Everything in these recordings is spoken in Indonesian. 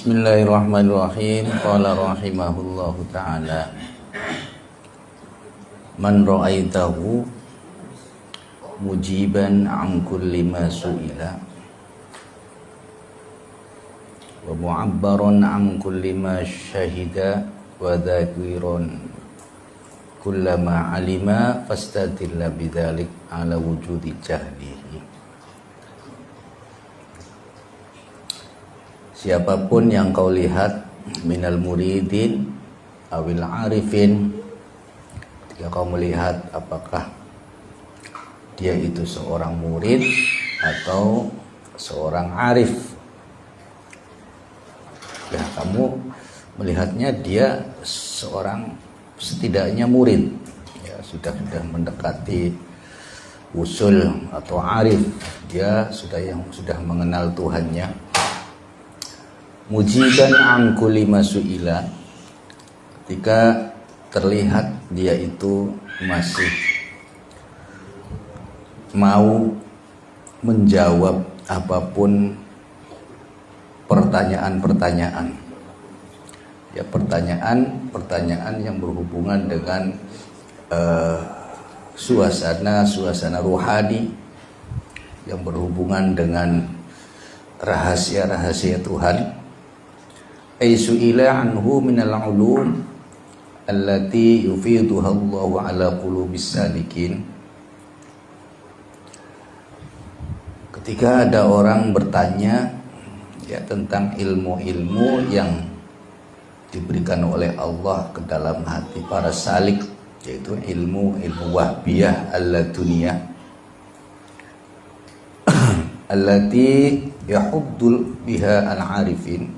Bismillahirrahmanirrahim. Qala rahimahullahu ta'ala, man ra'aitahu mujiban an kulli ma su'ila wa mu'abbaran an kulli ma syahida wa dhakiran kullama alima fastadilla bidzalik ala wujudi jahlihi. Siapapun yang kau lihat minal muridin awil arifin, ketika kau melihat apakah dia itu seorang murid atau seorang arif, ya kamu melihatnya dia seorang setidaknya murid, ya sudah mendekati usul atau arif, dia sudah mengenal Tuhannya. Mujiban an kulli ma su'ila, ketika terlihat dia itu masih mau menjawab apapun pertanyaan-pertanyaan, ya pertanyaan yang berhubungan dengan suasana ruhani, yang berhubungan dengan rahasia-rahasia Tuhan. Ay su'ila anhu minal ulum allati yufiduha Allahu ala qulubis salikin. Ketika ada orang bertanya ya tentang ilmu-ilmu yang diberikan oleh Allah ke dalam hati para salik, yaitu ilmu wahbiyah al-laduniyah allati yahuddul biha al-arifin,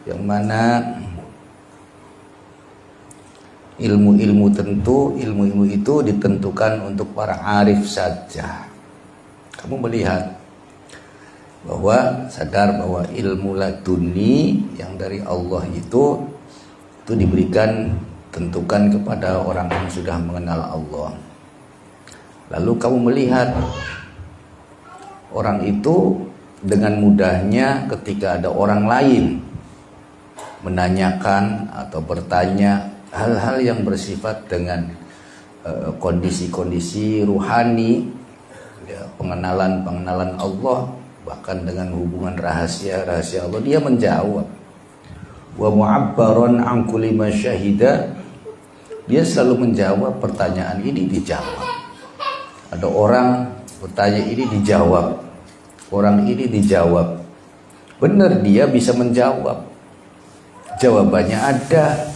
yang mana ilmu-ilmu itu ditentukan untuk para arif saja. Kamu melihat bahwa sadar bahwa ilmu laduni yang dari Allah itu diberikan, tentukan kepada orang yang sudah mengenal Allah. Lalu kamu melihat orang itu dengan mudahnya ketika ada orang lain menanyakan atau bertanya hal-hal yang bersifat dengan kondisi-kondisi ruhani, ya, pengenalan Allah, bahkan dengan hubungan rahasia Allah, dia menjawab. Wa mu'abbaron an kulli ma syahida, dia selalu menjawab pertanyaan ini, dijawab. Ada orang bertanya ini, dijawab. Orang ini dijawab. Benar, dia bisa menjawab. Jawabannya ada,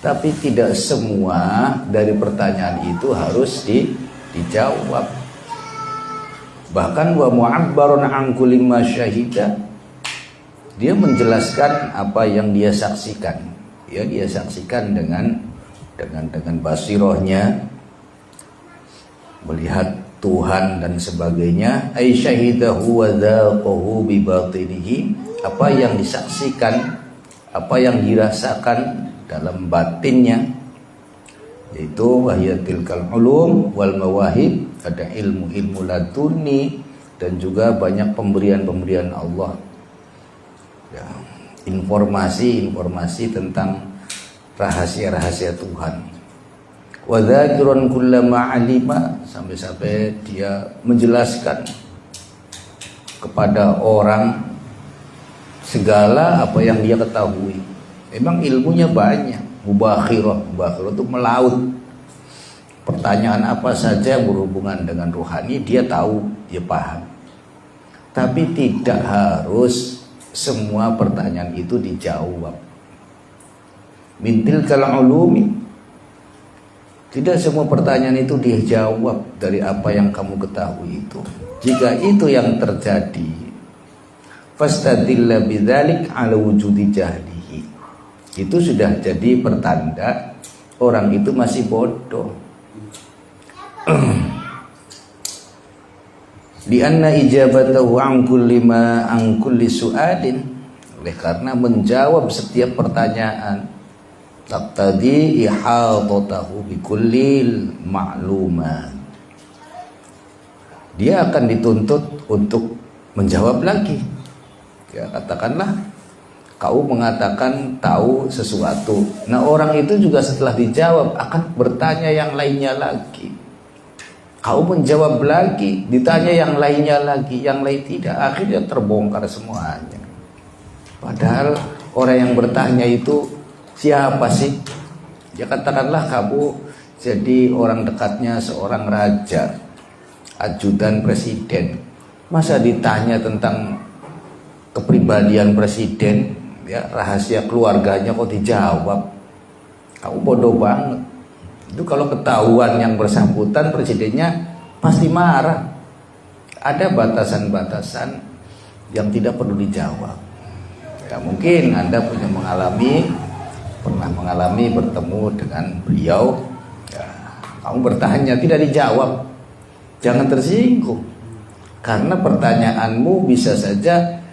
tapi tidak semua dari pertanyaan itu harus dijawab. Bahkan wa mu'abbarun an kulli ma syahida, dia menjelaskan apa yang dia saksikan. Ya, dia saksikan dengan basirohnya, melihat Tuhan dan sebagainya. Ay syahidahu wa dzaqahu bi batinihi, apa yang disaksikan, apa yang dirasakan dalam batinnya, yaitu wahiyatil kal ulum wal mawahib, ada ilmu laduni dan juga banyak pemberian Allah, ya, informasi tentang rahasia Tuhan. Wa dzakiran kullama alima, sampai dia menjelaskan kepada orang segala apa yang dia ketahui. Memang ilmunya banyak. Mubakhirah itu melaut. Pertanyaan apa saja yang berhubungan dengan ruhani dia tahu, dia paham. Tapi tidak harus semua pertanyaan itu dijawab. Mintil kal ulumi, tidak semua pertanyaan itu dijawab dari apa yang kamu ketahui itu. Jika itu yang terjadi, fastadilla bidzalik ala wujudi jahlihi, itu sudah jadi pertanda orang itu masih bodoh. Di anna ijabatahu an kulli su'alin, oleh karena menjawab setiap pertanyaan taqtadi ihadatahu bi kullil ma'lumat, dia akan dituntut untuk menjawab lagi. Ya, katakanlah kau mengatakan tahu sesuatu. Nah, orang itu juga setelah dijawab akan bertanya yang lainnya lagi. Kau menjawab lagi, ditanya yang lainnya lagi, yang lain tidak. Akhirnya terbongkar semuanya. Padahal orang yang bertanya itu siapa sih? Ya katakanlah kamu jadi orang dekatnya seorang raja, ajudan presiden. Masa ditanya tentang kepribadian presiden, ya rahasia keluarganya kok dijawab? Kamu bodoh banget. Itu kalau ketahuan yang bersangkutan presidennya pasti marah. Ada batasan-batasan yang tidak perlu dijawab. Ya mungkin Anda pernah mengalami bertemu dengan beliau, ya, kamu bertanya tidak dijawab, jangan tersinggung, karena pertanyaanmu bisa saja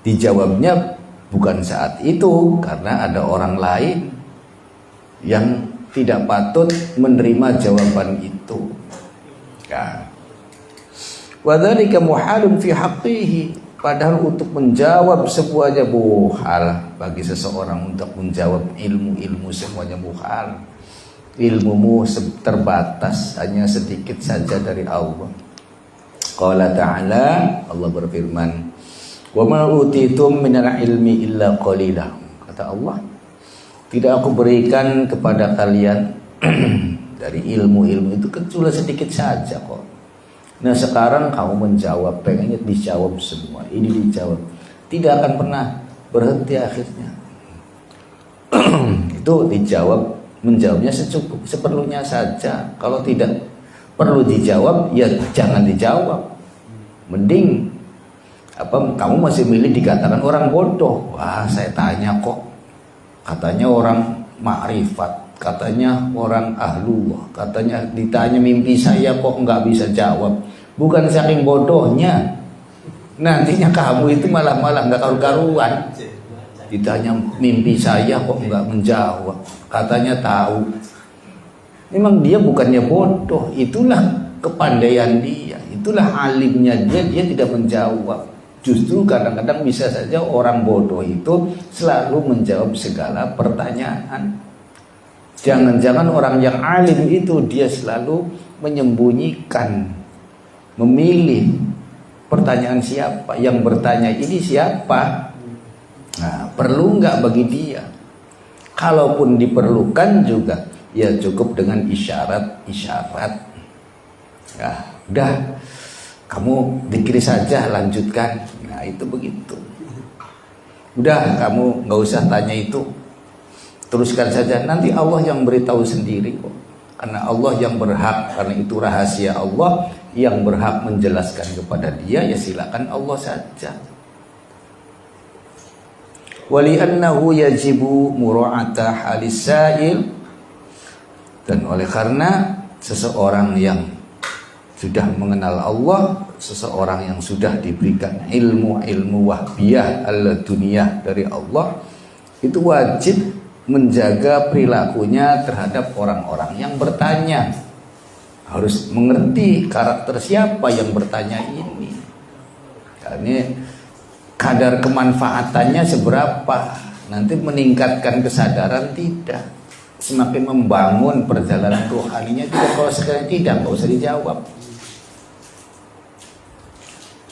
dijawabnya bukan saat itu, karena ada orang lain yang tidak patut menerima jawaban itu. Ya. Wadzalika muhalun fi haqqihi. Padahal untuk menjawab semuanya muhal bagi seseorang, untuk menjawab ilmu semuanya muhal. Ilmumu terbatas, hanya sedikit saja dari Allah. Qala ta'ala, Allah berfirman, "Wa ma utitum minal ilmi illa qalila." Kata Allah, tidak aku berikan kepada kalian dari ilmu-ilmu itu kecuali sedikit saja kok. Nah sekarang kamu menjawab, pengennya dijawab semua, ini dijawab, tidak akan pernah berhenti akhirnya. Itu dijawab, menjawabnya seperlunya saja. Kalau tidak perlu dijawab, ya jangan dijawab. Mending kamu masih milih dikatakan orang bodoh. Wah, saya tanya kok, katanya orang makrifat, katanya orang ahlullah, katanya ditanya mimpi saya kok nggak bisa jawab. Bukan saking bodohnya, nantinya kamu itu malah nggak karu-karuan. Ditanya mimpi saya kok nggak menjawab, katanya tahu. Memang dia bukannya bodoh, itulah kepandaian dia, itulah alimnya dia tidak menjawab. Justru kadang-kadang bisa saja orang bodoh itu selalu menjawab segala pertanyaan. Jangan-jangan orang yang alim itu dia selalu menyembunyikan, memilih pertanyaan siapa, yang bertanya ini siapa. Nah, perlu nggak bagi dia? Kalaupun diperlukan juga, ya cukup dengan isyarat. Ya, udah, kamu dikiri saja, lanjutkan. Nah, itu begitu. Udah, kamu nggak usah tanya itu, teruskan saja. Nanti Allah yang beritahu sendiri kok. Karena Allah yang berhak, karena itu rahasia Allah, yang berhak menjelaskan kepada dia, ya silakan Allah saja. Wali'annahu yajibu mura'ata halis sa'il. Dan oleh karena seseorang yang sudah mengenal Allah, seseorang yang sudah diberikan ilmu wahbiyah al-duniyah dari Allah, itu wajib menjaga perilakunya terhadap orang-orang yang bertanya. Harus mengerti karakter siapa yang bertanya ini. Karena kadar kemanfaatannya seberapa, nanti meningkatkan kesadaran tidak, semakin membangun perjalanan rohaninya tidak. Kalau sekarang tidak, nggak usah dijawab.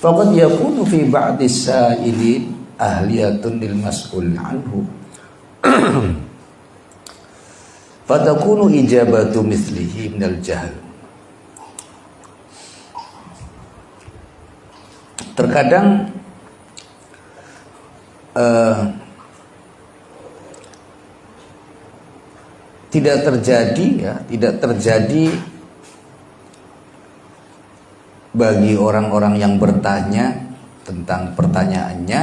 Faqad yakunu fi ba'di sa'ilin ahliyatun lil mas'ul anhu. Fatakunu ijabatu mislihi minal jahl. Terkadang tidak terjadi bagi orang-orang yang bertanya tentang pertanyaannya,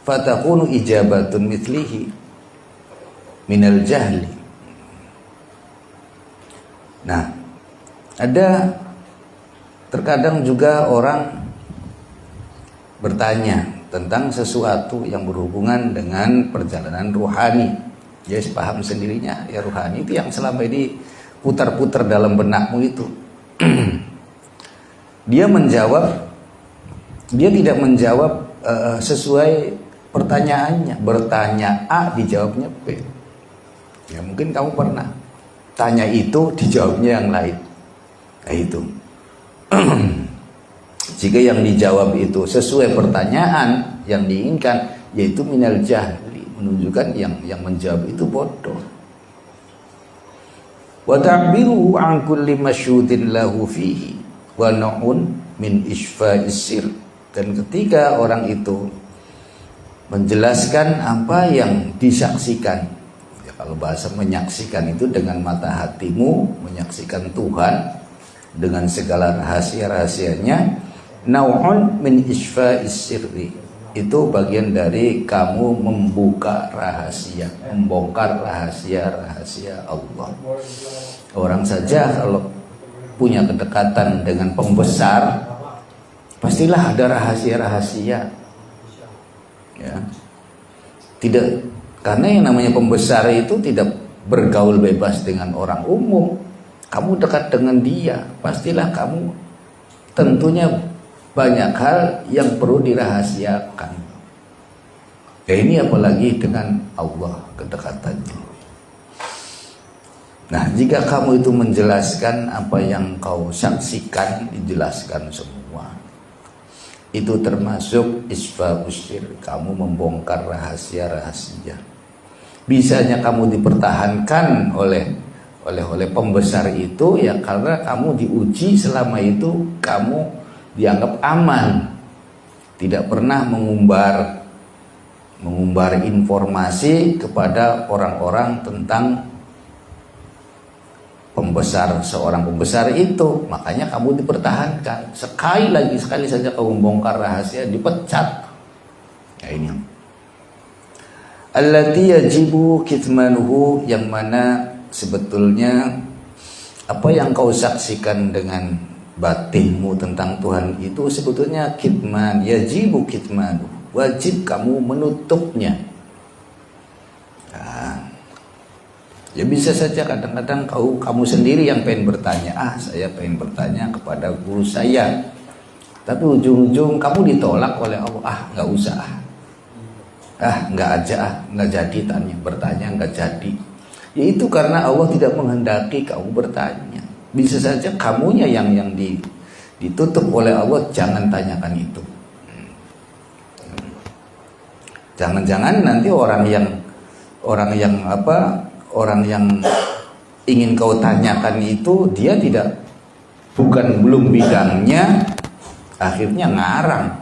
fatakunu ijabatun mislihi minal jahli. Nah, ada terkadang juga orang bertanya tentang sesuatu yang berhubungan dengan perjalanan ruhani. Dia paham sendirinya, ya ruhani itu yang selama ini putar-putar dalam benakmu itu. Dia tidak menjawab sesuai pertanyaannya. Bertanya A, dijawabnya B. Ya mungkin kamu pernah tanya itu, dijawabnya yang lain. Nah itu. Jika yang dijawab itu sesuai pertanyaan yang diinginkan, yaitu minal jahli, menunjukkan yang menjawab itu bodoh. Wa ta'biru an kulli masyhudin lahu fihi wa na'un min isfa'is sir. Dan ketika orang itu menjelaskan apa yang disaksikan, ya kalau bahasa menyaksikan itu dengan mata hatimu, menyaksikan Tuhan dengan segala rahasia-rahasianya, nau'un min isfa'is sirri, itu bagian dari kamu membuka rahasia, membongkar rahasia-rahasia Allah. Orang saja kalau punya kedekatan dengan pembesar, pastilah ada rahasia-rahasia. Ya. Tidak, karena yang namanya pembesar itu tidak bergaul bebas dengan orang umum. Kamu dekat dengan dia, pastilah kamu tentunya banyak hal yang perlu dirahasiakan. Ya ini apalagi dengan Allah kedekatannya. Nah, jika kamu itu menjelaskan apa yang kau saksikan, dijelaskan semua. Itu termasuk isfa'us sir, kamu membongkar rahasia-rahasia. Bisanya kamu dipertahankan oleh pembesar itu ya karena kamu diuji selama itu kamu dianggap aman, tidak pernah mengumbar informasi kepada orang-orang tentang seorang pembesar itu. Makanya kamu dipertahankan. Sekali saja kamu membongkar rahasia, dipecat. Ya ini allati yajibu kitmanuhu, yang mana sebetulnya apa yang kau saksikan dengan batinmu tentang Tuhan itu sebetulnya kitman, yajibu kitmanuhu, wajib kamu menutupnya. Nah, ya bisa saja kadang-kadang kamu sendiri yang pengen bertanya, saya pengen bertanya kepada guru saya, tapi ujung-ujung kamu ditolak oleh Allah, nggak usah, nggak jadi bertanya, nggak jadi. Ya itu karena Allah tidak menghendaki kamu bertanya. Bisa saja kamunya yang ditutup oleh Allah, jangan tanyakan itu. Jangan-jangan nanti orang yang ingin kau tanyakan itu dia belum bidangnya, akhirnya ngarang.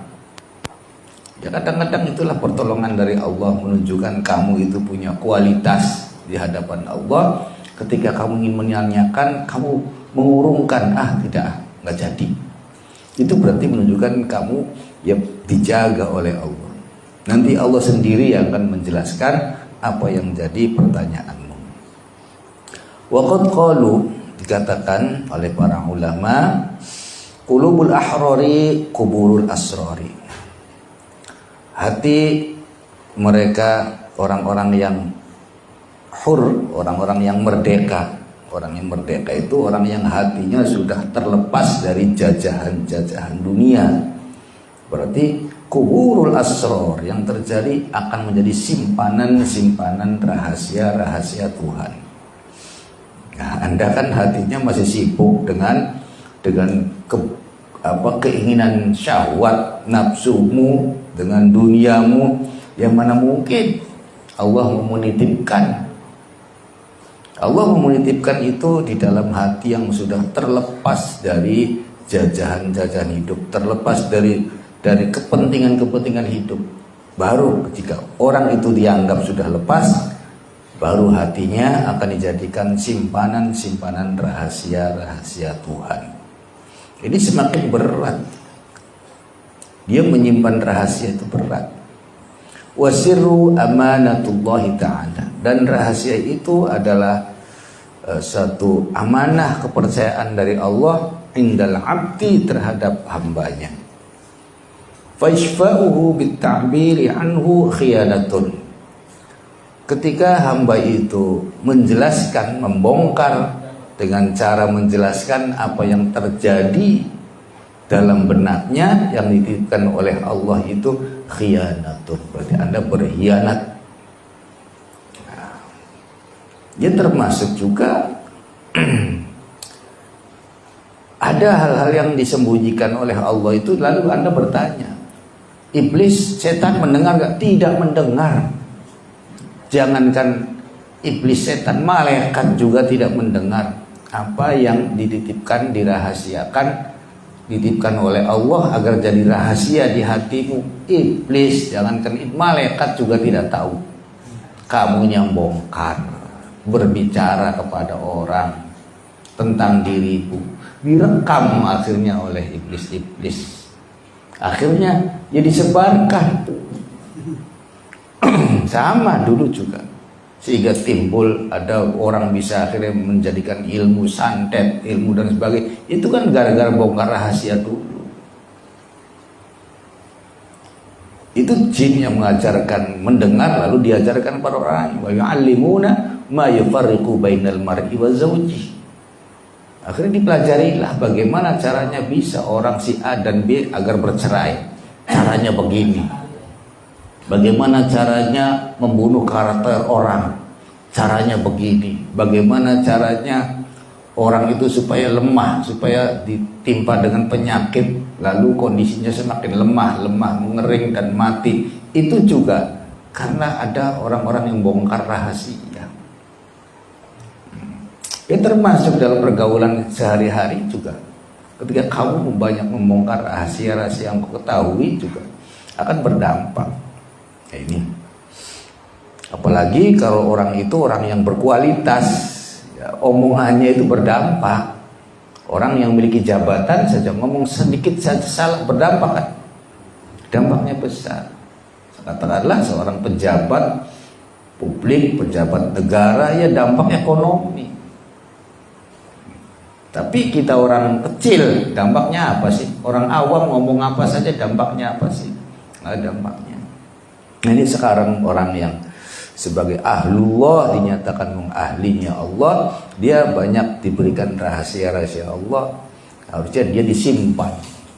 Ya kadang-kadang itulah pertolongan dari Allah, menunjukkan kamu itu punya kualitas di hadapan Allah. Ketika kamu ingin menanyakan, kamu mengurungkan, nggak jadi. Itu berarti menunjukkan kamu ya dijaga oleh Allah. Nanti Allah sendiri yang akan menjelaskan apa yang jadi pertanyaanmu. Waqad qalu, dikatakan oleh para ulama, qulubul ahrari kuburul asrari. Hati mereka orang-orang yang hur, orang-orang yang merdeka. Orang yang merdeka itu orang yang hatinya sudah terlepas dari jajahan-jajahan dunia. Berarti kuburul asrar, yang terjadi akan menjadi simpanan-simpanan rahasia-rahasia Tuhan. Nah, Anda kan hatinya masih sibuk dengan keinginan syahwat nafsumu, dengan duniamu, yang mana mungkin Allah memunitipkan itu di dalam hati yang sudah terlepas dari jajahan-jajahan hidup, terlepas dari kepentingan-kepentingan hidup. Baru ketika orang itu dianggap sudah lepas, baru hatinya akan dijadikan simpanan-simpanan rahasia-rahasia Tuhan. Ini semakin berat. Dia menyimpan rahasia itu berat. Wasirru amanatullahi ta'ala, dan rahasia itu adalah satu amanah kepercayaan dari Allah indal abdi terhadap hambanya. Faishfa'uhu bitta'biri anhu khiyanatun. Ketika hamba itu menjelaskan, membongkar dengan cara menjelaskan apa yang terjadi dalam benaknya yang dititipkan oleh Allah itu khianatun, berarti Anda berkhianat. Nah, ya termasuk juga ada hal-hal yang disembunyikan oleh Allah itu, lalu Anda bertanya, iblis, setan mendengar gak? Tidak mendengar. Jangankan iblis, setan, malaikat juga tidak mendengar apa yang dititipkan, dirahasiakan, dititipkan oleh Allah agar jadi rahasia di hatimu. Iblis, jangankan malaikat juga tidak tahu. Kamu yang bongkar, berbicara kepada orang tentang dirimu, direkam akhirnya oleh iblis-iblis. Akhirnya ya disebarkan. Sama dulu juga, sehingga timbul ada orang bisa akhirnya menjadikan ilmu santet, ilmu dan sebagainya. Itu kan gara-gara bongkar rahasia dulu. Itu jin yang mengajarkan mendengar, lalu diajarkan pada orang. Wa yu'allimuna ma yufarriqu bainal mar'i wa zawjihi. Akhirnya dipelajarilah bagaimana caranya bisa orang si A dan B agar bercerai. Caranya begini. Bagaimana caranya membunuh karakter orang? Caranya begini. Bagaimana caranya orang itu supaya lemah, supaya ditimpa dengan penyakit, lalu kondisinya semakin lemah, mengering dan mati. Itu juga karena ada orang-orang yang bongkar rahasia. Ya termasuk dalam pergaulan sehari-hari juga. Ketika kamu banyak membongkar rahasia-rahasia yang kau ketahui juga akan berdampak. Ya ini. Apalagi kalau orang itu orang yang berkualitas, ya, omongannya itu berdampak. Orang yang memiliki jabatan saja ngomong sedikit saja salah berdampak kan? Dampaknya besar. Katakanlah seorang pejabat publik, pejabat negara, ya dampak ekonomi. Tapi kita orang kecil, dampaknya apa sih? Orang awam ngomong apa saja dampaknya apa sih? Nggak ada dampaknya. Nah, ini sekarang orang yang sebagai ahlullah, dinyatakan ahlinya Allah, dia banyak diberikan rahasia-rahasia Allah. Harusnya dia disimpan.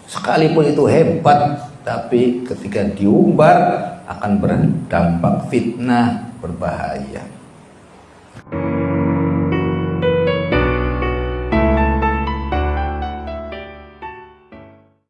Sekalipun itu hebat, tapi ketika diumbar akan berdampak fitnah, berbahaya.